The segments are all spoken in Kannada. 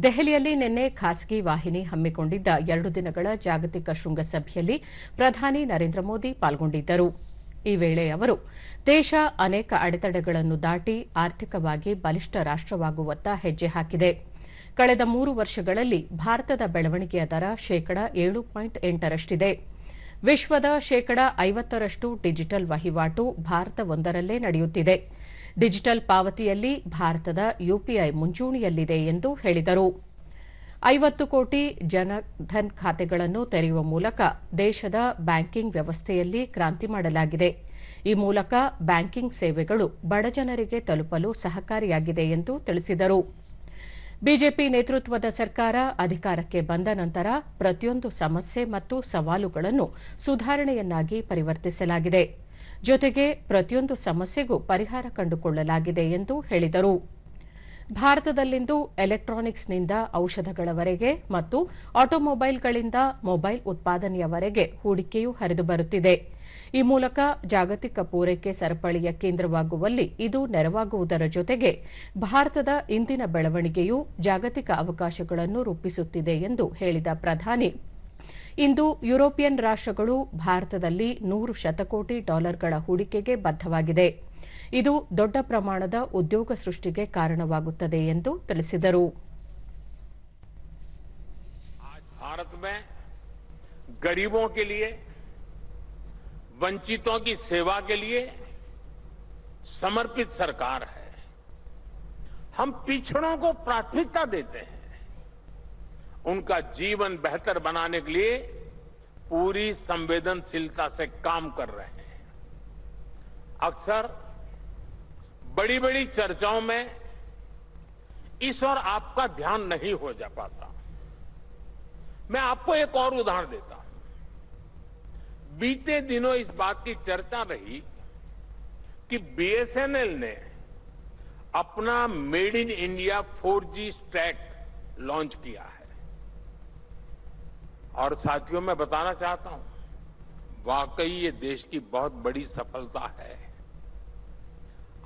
ದೆಹಲಿಯಲ್ಲಿ ನಿನ್ನೆ ಖಾಸಗಿ ವಾಹಿನಿ ಹಮ್ಮಿಕೊಂಡಿದ್ದ 2 ದಿನಗಳ ಜಾಗತಿಕ ಶೃಂಗಸಭೆಯಲ್ಲಿ ಪ್ರಧಾನಿ ನರೇಂದ್ರ ಮೋದಿ ಪಾಲ್ಗೊಂಡಿದ್ದರು. ಈ ವೇಳೆ ಅವರು ದೇಶ ಅನೇಕ ಅಡೆತಡೆಗಳನ್ನು ದಾಟಿ ಆರ್ಥಿಕವಾಗಿ ಬಲಿಷ್ಠ ರಾಷ್ಟವಾಗುವತ್ತ ಹೆಜ್ಜೆ ಹಾಕಿದೆ. ಕಳೆದ 3 ವರ್ಷಗಳಲ್ಲಿ ಭಾರತದ ಬೆಳವಣಿಗೆಯ ದರ ಶೇಕಡಾ 7.8ರಷ್ಟಿದೆ. ವಿಶ್ವದ ಶೇಕಡಾ 50ರಷ್ಟು ಡಿಜಿಟಲ್ ವಹಿವಾಟು ಭಾರತವೊಂದರಲ್ಲೇ ನಡೆಯುತ್ತಿದೆ. ಡಿಜಿಟಲ್ ಪಾವತಿಯಲ್ಲಿ ಭಾರತದ ಯುಪಿಐ ಮುಂಚೂಣಿಯಲ್ಲಿದೆ ಎಂದು ಹೇಳಿದರು. 50 ಕೋಟಿ ಜನಧನ್ ಖಾತೆಗಳನ್ನು ತೆರೆಯುವ ಮೂಲಕ ದೇಶದ ಬ್ಯಾಂಕಿಂಗ್ ವ್ಯವಸ್ಥೆಯಲ್ಲಿ ಕ್ರಾಂತಿ ಮಾಡಲಾಗಿದೆ. ಈ ಮೂಲಕ ಬ್ಯಾಂಕಿಂಗ್ ಸೇವೆಗಳು ಬಡಜನರಿಗೆ ತಲುಪಲು ಸಹಕಾರಿಯಾಗಿದೆ ಎಂದು ತಿಳಿಸಿದರು. ಬಿಜೆಪಿ ನೇತೃತ್ವದ ಸರ್ಕಾರ ಅಧಿಕಾರಕ್ಕೆ ಬಂದ ನಂತರ ಪ್ರತಿಯೊಂದು ಸಮಸ್ಯೆ ಮತ್ತು ಸವಾಲುಗಳನ್ನು ಸುಧಾರಣೆಯನ್ನಾಗಿ ಪರಿವರ್ತಿಸಲಾಗಿದೆ. ಜೊತೆಗೆ ಪ್ರತಿಯೊಂದು ಸಮಸ್ಯೆಗೂ ಪರಿಹಾರ ಕಂಡುಕೊಳ್ಳಲಾಗಿದೆ ಎಂದು ಹೇಳಿದರು. ಭಾರತದಲ್ಲಿಂದು ಎಲೆಕ್ಟ್ರಾನಿಕ್ಸ್ನಿಂದ ಔಷಧಗಳವರೆಗೆ ಮತ್ತು ಆಟೋಮೊಬೈಲ್ಗಳಿಂದ ಮೊಬೈಲ್ ಉತ್ಪಾದನೆಯವರೆಗೆ ಹೂಡಿಕೆಯೂ ಹರಿದು ಬರುತ್ತಿದೆ. ಈ ಮೂಲಕ ಜಾಗತಿಕ ಪೂರೈಕೆ ಸರಪಳಿಯ ಕೇಂದ್ರವಾಗುವಲ್ಲಿ ಇದು ನೆರವಾಗುವುದರ ಜೊತೆಗೆ ಭಾರತದ ಇಂದಿನ ಬೆಳವಣಿಗೆಯು ಜಾಗತಿಕ ಅವಕಾಶಗಳನ್ನು ರೂಪಿಸುತ್ತಿದೆ ಎಂದು ಹೇಳಿದ ಪ್ರಧಾನಿ, ಇಂದು ಯುರೋಪಿಯನ್ ರಾಷ್ಟಗಳು ಭಾರತದಲ್ಲಿ $100 ಶತಕೋಟಿ ಹೂಡಿಕೆಗೆ ಬದ್ಧವಾಗಿದೆ. ಇದು ದೊಡ್ಡ ಪ್ರಮಾಣದ ಉದ್ಯೋಗ ಸೃಷ್ಟಿಗೆ ಕಾರಣವಾಗುತ್ತದೆ ಎಂದು ತಿಳಿಸಿದರು. भारत में गरीबों के लिए, वंचितों की सेवा के लिए समर्पित सरकार है. हम पिछड़ों को प्राथमिकता देते हैं. उनका जीवन बेहतर बनाने के लिए पूरी संवेदनशीलता से काम कर रहे हैं. अक्सर बड़ी बड़ी चर्चाओं में इस और आपका ध्यान नहीं हो जा पाता. मैं आपको एक और उदाहरण देता हूं. बीते दिनों इस बात की चर्चा रही कि बीएसएनएल ने अपना made in India 4G stack launch किया है. और साथियों, मैं बताना चाहता हूं, वाकई ये देश की बहुत बड़ी सफलता है.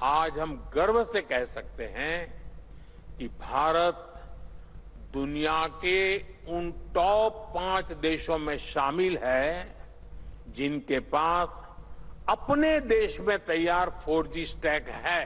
आज हम गर्व से कह सकते हैं कि भारत दुनिया के उन टॉप 5 देशों में शामिल है जिनके पास अपने देश में तैयार 4G स्टैक है.